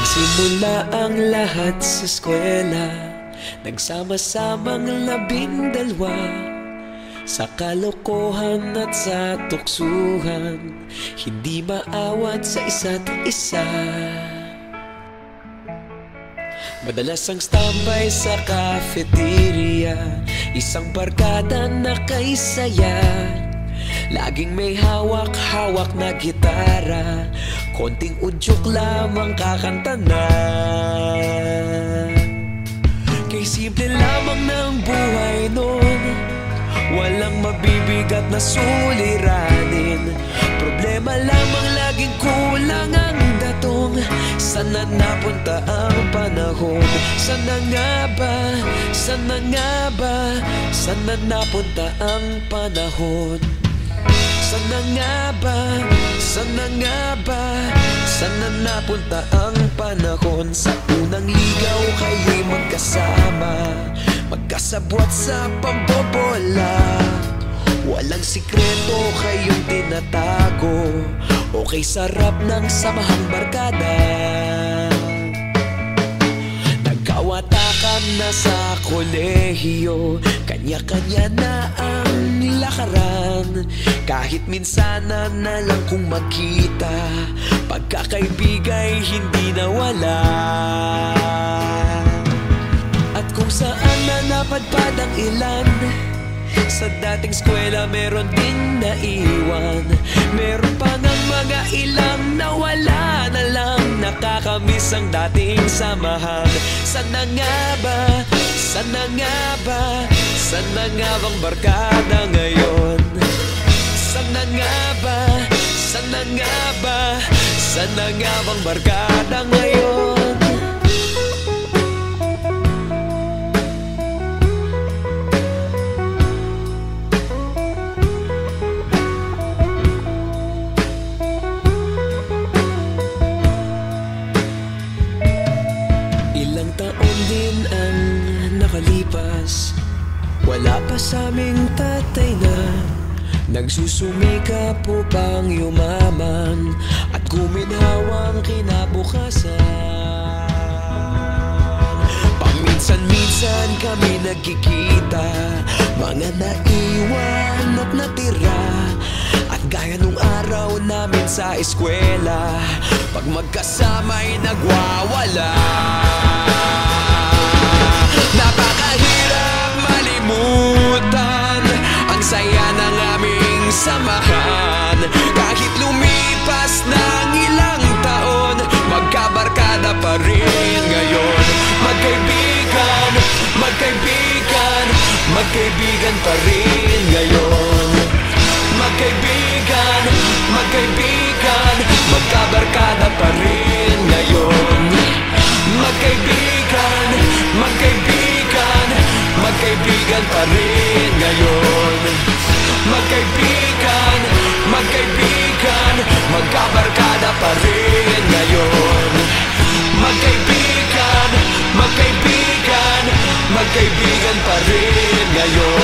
Nagsimula ang lahat sa eskwela, nagsama-samang 12 sa kalokohan at sa tuksuhan, hindi maawat sa isa't isa. Madalas ang standby sa cafeteria, isang barkada na kay saya. Laging may hawak-hawak na gitara, konting udyok lamang kakanta na. Kay simple lamang ng buhay nun, walang mabibigat na suliranin. Problema lamang laging kulang ang datong. Sana napunta ang panahon? Sana nga ba? Sana nga ba? Sana napunta ang panahon? Sana nga ba? Sana nga ba? Sana napunta ang panahon? Sa unang ligaw kayo'y magkasama, magkasabwat sa pambobola. Walang sikreto kayong tinatago, okay sarap ng samahang barkada. Nagkawatakan na sa kolehiyo, kanya-kanya na ang lakaran. Kahit minsan na lang kung magkita, pagkakaibigay hindi nawala. At kung saan na napadpad ang ilan, sa dating eskwela meron ding naiwan. Meron pa ng mga ilang nawala na lang, nakakamiss ang dating samahan. Sana nga ba? Sana nga ba? Sana nga bang barkada ngayon? Sana nga ba? Sana nga ba? Sana nga bang barkada ngayon? Ilang taon din ang nakalipas, wala pa sa aming tatay na nagsusumikap upang yumaman at guminhawang kinabukasan. Paminsan-minsan kami nagkikita, mga naiwan at natira. At gaya nung araw namin sa eskwela, pag magkasama'y nagwawala. Napakahirap malimutan ang saya ng aming samahan. Kahit lumipas ng ilang taon, magkabarkada pa rin ngayon. Magkaibigan, magkaibigan, magkaibigan pa rin ngayon. Magkaibigan, magkaibigan, magkabarkada pa rin ngayon. Magkaibigan, magkaibigan, magkaibigan pa rin ngayon. Magkaibigan, magkaibigan, magkabarkada pa rin ngayon. Magkaibigan, magkaibigan, magkaibigan pa rin ngayon.